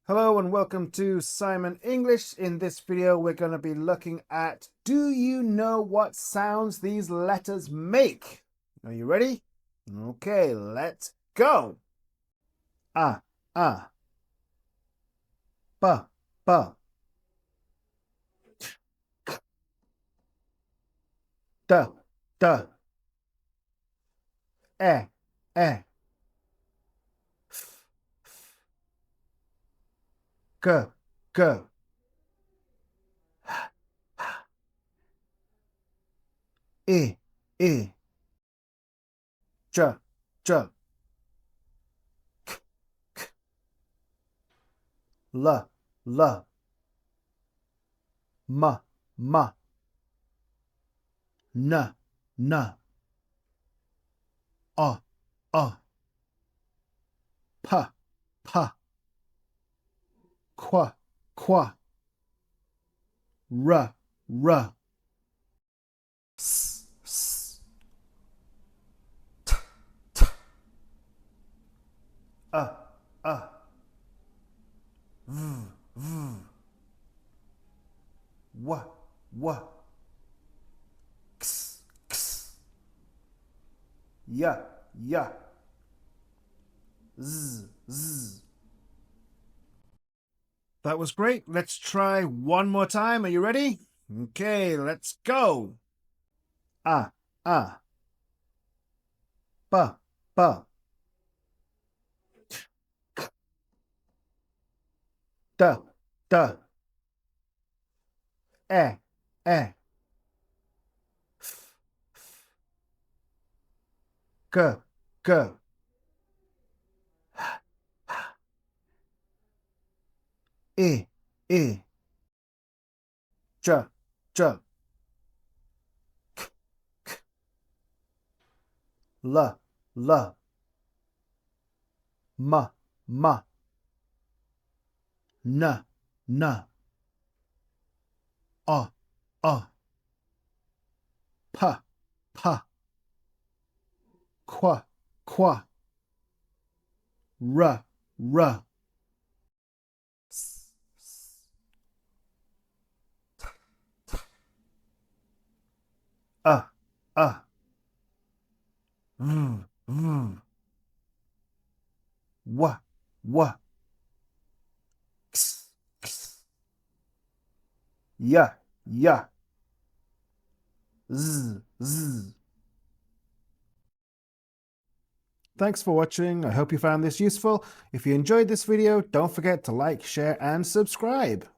Hello and welcome to Simon English. In this video, we're going to be looking at, do you know what sounds these letters make? Are you ready? Okay, let's go. A, B, B, D, D, E, F, G, G, E, J, J, L, M, N, O, P, Qu, R, S, T, V, W, X, Y, Z. That was great. Let's try one more time. Are you ready? Okay, let's go. A, B, D, E, G, E, J, L, M, N, O, P, Qu, R, S, T, V, W, X, Y, Z. Thanks for watching. I hope you found this useful. If you enjoyed this video, don't forget to like, share, and subscribe.